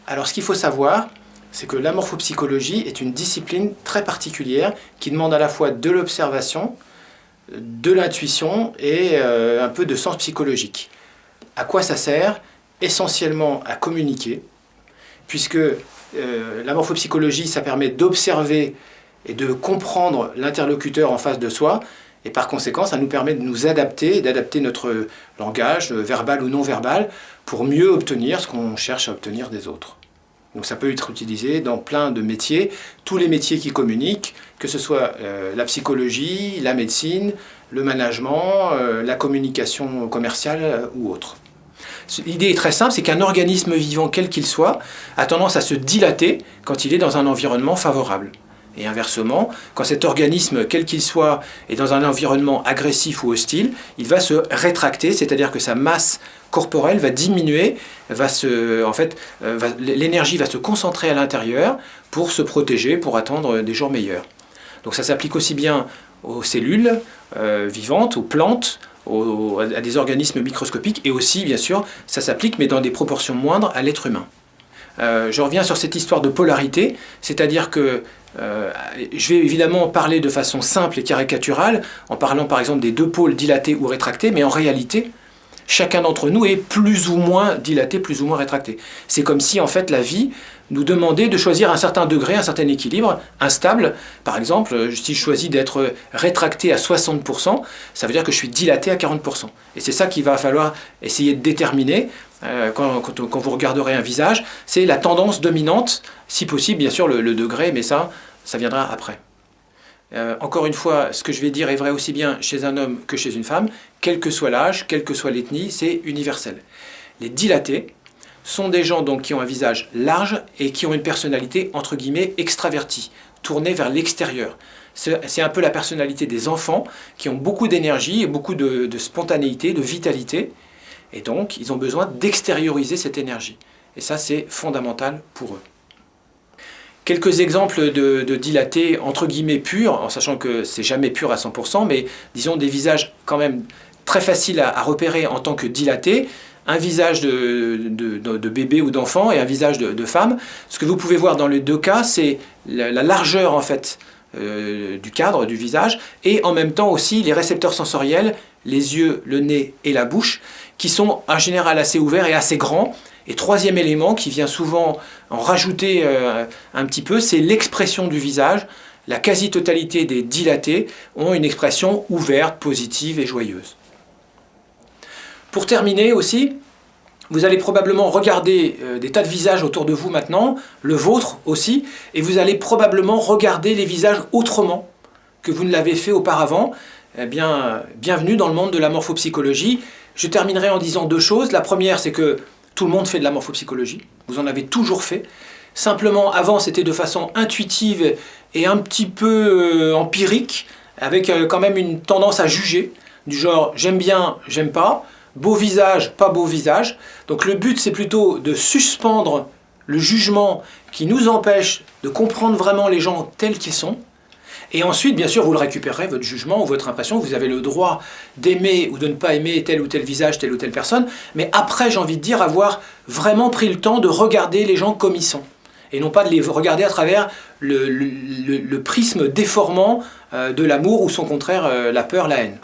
Alors ce qu'il faut savoir, c'est que la morphopsychologie est une discipline très particulière qui demande à la fois de l'observation, de l'intuition et un peu de sens psychologique. À quoi ça sert? Essentiellement à communiquer, puisque la morphopsychologie, ça permet d'observer et de comprendre l'interlocuteur en face de soi, et par conséquent, ça nous permet de nous adapter, d'adapter notre langage, verbal ou non verbal, pour mieux obtenir ce qu'on cherche à obtenir des autres. Donc ça peut être utilisé dans plein de métiers, tous les métiers qui communiquent, que ce soit la psychologie, la médecine, le management, la communication commerciale ou autre. L'idée est très simple, c'est qu'un organisme vivant, quel qu'il soit, a tendance à se dilater quand il est dans un environnement favorable. Et inversement, quand cet organisme, quel qu'il soit, est dans un environnement agressif ou hostile, il va se rétracter, c'est-à-dire que sa masse corporelle va diminuer, l'énergie va se concentrer à l'intérieur pour se protéger, pour attendre des jours meilleurs. Donc ça s'applique aussi bien aux cellules vivantes, aux plantes, à des organismes microscopiques, et aussi, bien sûr, ça s'applique, mais dans des proportions moindres, à l'être humain. Je reviens sur cette histoire de polarité, c'est-à-dire que je vais évidemment parler de façon simple et caricaturale, en parlant par exemple des deux pôles dilatés ou rétractés, mais en réalité, chacun d'entre nous est plus ou moins dilaté, plus ou moins rétracté. C'est comme si en fait la vie nous demandait de choisir un certain degré, un certain équilibre, instable. Par exemple, si je choisis d'être rétracté à 60%, ça veut dire que je suis dilaté à 40%. Et c'est ça qu'il va falloir essayer de déterminer quand vous regarderez un visage, c'est la tendance dominante, si possible, bien sûr, le degré, mais ça viendra après. Encore une fois, ce que je vais dire est vrai aussi bien chez un homme que chez une femme, quel que soit l'âge, quelle que soit l'ethnie, c'est universel. Les dilatés sont des gens donc, qui ont un visage large et qui ont une personnalité, entre guillemets, extravertie, tournée vers l'extérieur. C'est un peu la personnalité des enfants qui ont beaucoup d'énergie et beaucoup de spontanéité, de vitalité, et donc ils ont besoin d'extérioriser cette énergie. Et ça, c'est fondamental pour eux. Quelques exemples de dilatés, entre guillemets, purs, en sachant que c'est jamais pur à 100%, mais disons des visages quand même très faciles à repérer en tant que dilatés, un visage de bébé ou d'enfant et un visage de femme. Ce que vous pouvez voir dans les deux cas, c'est la largeur en fait du cadre du visage et en même temps aussi les récepteurs sensoriels, les yeux, le nez et la bouche, qui sont en général assez ouverts et assez grands. Et troisième élément qui vient souvent en rajouter un petit peu, c'est l'expression du visage. La quasi-totalité des dilatés ont une expression ouverte, positive et joyeuse. Pour terminer aussi, vous allez probablement regarder des tas de visages autour de vous maintenant, le vôtre aussi, et vous allez probablement regarder les visages autrement que vous ne l'avez fait auparavant. Eh bien, bienvenue dans le monde de la morphopsychologie. Je terminerai en disant deux choses. La première, c'est que tout le monde fait de la morphopsychologie. Vous en avez toujours fait. Simplement, avant, c'était de façon intuitive et un petit peu empirique, avec quand même une tendance à juger, du genre j'aime bien, j'aime pas, beau visage, pas beau visage. Donc le but, c'est plutôt de suspendre le jugement qui nous empêche de comprendre vraiment les gens tels qu'ils sont. Et ensuite, bien sûr, vous le récupérez, votre jugement ou votre impression. Vous avez le droit d'aimer ou de ne pas aimer tel ou tel visage, telle ou telle personne. Mais après, j'ai envie de dire, avoir vraiment pris le temps de regarder les gens comme ils sont. Et non pas de les regarder à travers le prisme déformant de l'amour ou son contraire, la peur, la haine.